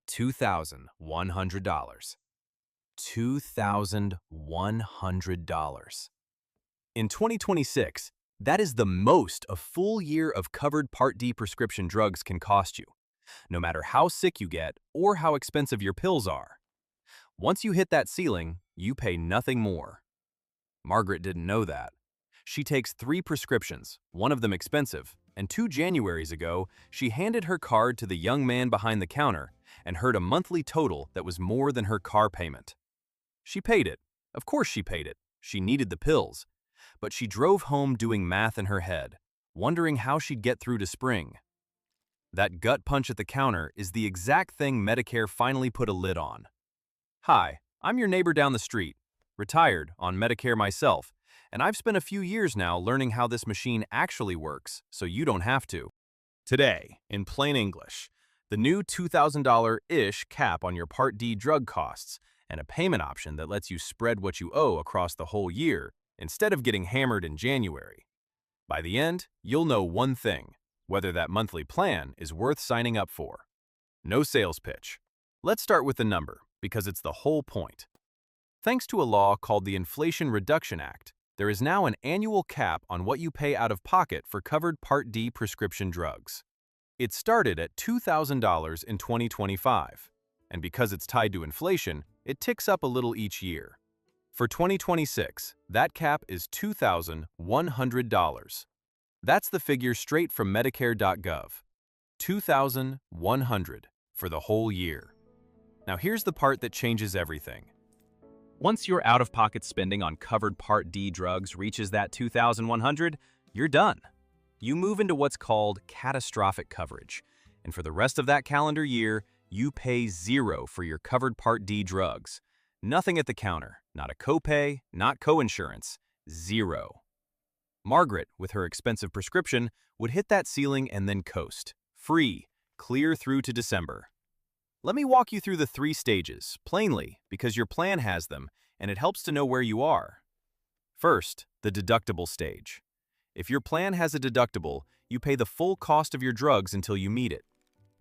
$2,100. $2,100. In 2026, that is the most a full year of covered Part D prescription drugs can cost you, no matter how sick you get or how expensive your pills are. Once you hit that ceiling, you pay nothing more. Margaret didn't know that. She takes 3 prescriptions, one of them expensive, and 2 Januaries ago, she handed her card to the young man behind the counter and heard a monthly total that was more than her car payment. She paid it. Of course she paid it. She needed the pills. But she drove home doing math in her head, wondering how she'd get through to spring. That gut punch at the counter is the exact thing Medicare finally put a lid on. Hi, I'm your neighbor down the street, retired on Medicare myself, and I've spent a few years now learning how this machine actually works, so you don't have to. Today, in plain English, the new $2,000-ish cap on your Part D drug costs and a payment option that lets you spread what you owe across the whole year instead of getting hammered in January. By the end, you'll know one thing, whether that monthly plan is worth signing up for. No sales pitch. Let's start with the number, because it's the whole point. Thanks to a law called the Inflation Reduction Act, there is now an annual cap on what you pay out of pocket for covered Part D prescription drugs. It started at $2,000 in 2025, and because it's tied to inflation, it ticks up a little each year. For 2026, that cap is $2,100. That's the figure straight from Medicare.gov. $2,100 for the whole year. Now here's the part that changes everything. Once your out-of-pocket spending on covered Part D drugs reaches that $2,100, you're done. You move into what's called catastrophic coverage, and for the rest of that calendar year, you pay $0 for your covered Part D drugs. Nothing at the counter, not a copay, not coinsurance, $0. Margaret, with her expensive prescription, would hit that ceiling and then coast, free, clear through to December. Let me walk you through the 3 stages, plainly, because your plan has them, and it helps to know where you are. First, the deductible stage. If your plan has a deductible, you pay the full cost of your drugs until you meet it.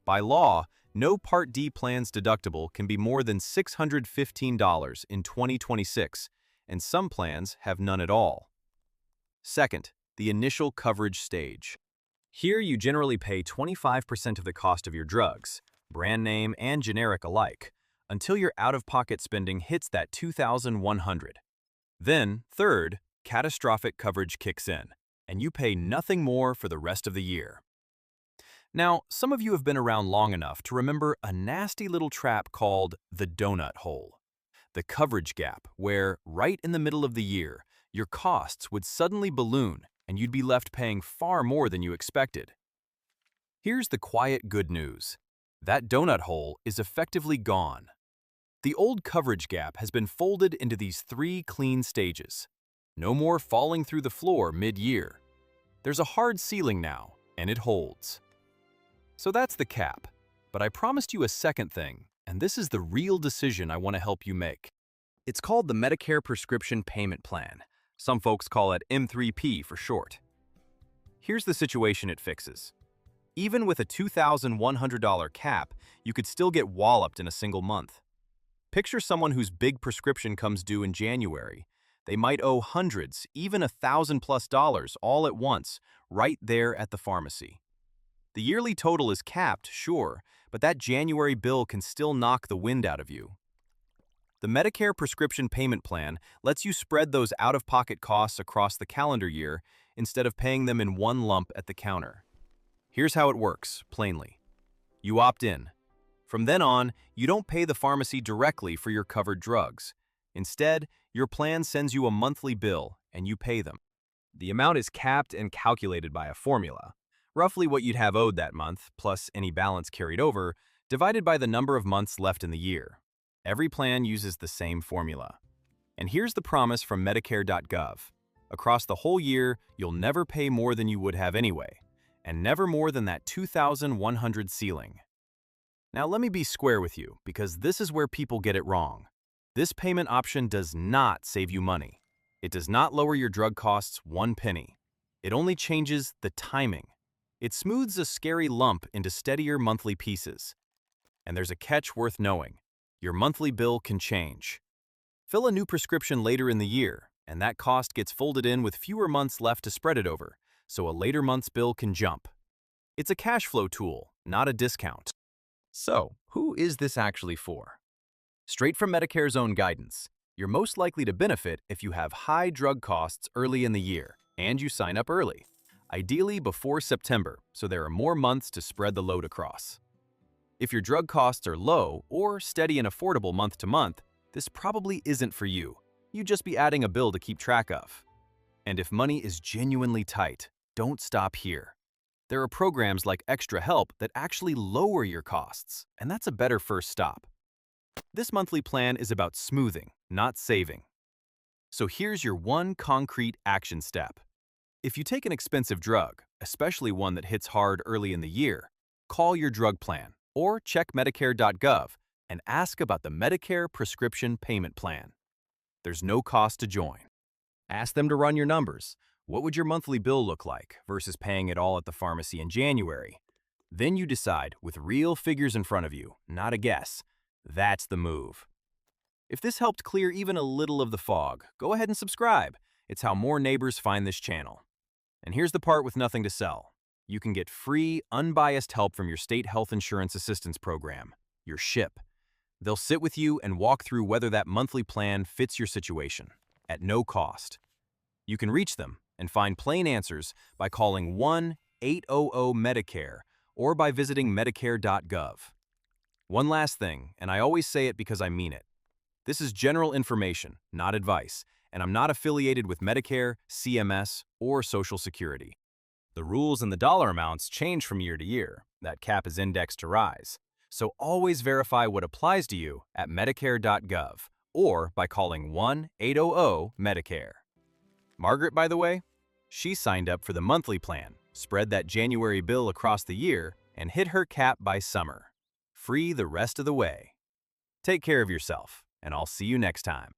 By law, no Part D plan's deductible can be more than $615 in 2026, and some plans have none at all. Second, the initial coverage stage. Here you generally pay 25% of the cost of your drugs, brand name and generic alike, until your out-of-pocket spending hits that $2,100. Then, third, catastrophic coverage kicks in, and you pay nothing more for the rest of the year. Now, some of you have been around long enough to remember a nasty little trap called the donut hole. The coverage gap, where, right in the middle of the year, your costs would suddenly balloon and you'd be left paying far more than you expected. Here's the quiet good news. That donut hole is effectively gone. The old coverage gap has been folded into these 3 clean stages. No more falling through the floor mid-year. There's a hard ceiling now, and it holds. So that's the cap, but I promised you a second thing, and this is the real decision I want to help you make. It's called the Medicare Prescription Payment Plan. Some folks call it M3P for short. Here's the situation it fixes. Even with a $2,100 cap, you could still get walloped in a single month. Picture someone whose big prescription comes due in January. They might owe hundreds, even $1,000+ all at once, right there at the pharmacy. The yearly total is capped, sure, but that January bill can still knock the wind out of you. The Medicare Prescription Payment Plan lets you spread those out-of-pocket costs across the calendar year instead of paying them in one lump at the counter. Here's how it works, plainly. You opt in. From then on, you don't pay the pharmacy directly for your covered drugs. Instead, your plan sends you a monthly bill, and you pay them. The amount is capped and calculated by a formula, roughly what you'd have owed that month, plus any balance carried over, divided by the number of months left in the year. Every plan uses the same formula. And here's the promise from Medicare.gov. Across the whole year, you'll never pay more than you would have anyway, and never more than that $2,100 ceiling. Now let me be square with you, because this is where people get it wrong. This payment option does not save you money. It does not lower your drug costs 1 penny. It only changes the timing. It smooths a scary lump into steadier monthly pieces. And there's a catch worth knowing. Your monthly bill can change. Fill a new prescription later in the year, and that cost gets folded in with fewer months left to spread it over, so a later month's bill can jump. It's a cash flow tool, not a discount. So, who is this actually for? Straight from Medicare's own guidance, you're most likely to benefit if you have high drug costs early in the year and you sign up early, ideally before September, so there are more months to spread the load across. If your drug costs are low or steady and affordable month to month, this probably isn't for you. You'd just be adding a bill to keep track of. And if money is genuinely tight, don't stop here. There are programs like Extra Help that actually lower your costs, and that's a better first stop. This monthly plan is about smoothing, not saving. So here's your one concrete action step. If you take an expensive drug, especially one that hits hard early in the year, call your drug plan or check Medicare.gov and ask about the Medicare Prescription Payment Plan. There's no cost to join. Ask them to run your numbers. What would your monthly bill look like versus paying it all at the pharmacy in January? Then you decide with real figures in front of you, not a guess. That's the move. If this helped clear even a little of the fog, go ahead and subscribe. It's how more neighbors find this channel. And here's the part with nothing to sell. You can get free, unbiased help from your state health insurance assistance program, your SHIP. They'll sit with you and walk through whether that monthly plan fits your situation, at no cost. You can reach them and find plain answers by calling 1-800-MEDICARE or by visiting Medicare.gov. One last thing, and I always say it because I mean it. This is general information, not advice, and I'm not affiliated with Medicare, CMS, or Social Security. The rules and the dollar amounts change from year to year. That cap is indexed to rise. So always verify what applies to you at Medicare.gov or by calling 1-800-MEDICARE. Margaret, by the way, she signed up for the monthly plan, spread that January bill across the year, and hit her cap by summer. Free the rest of the way. Take care of yourself, and I'll see you next time.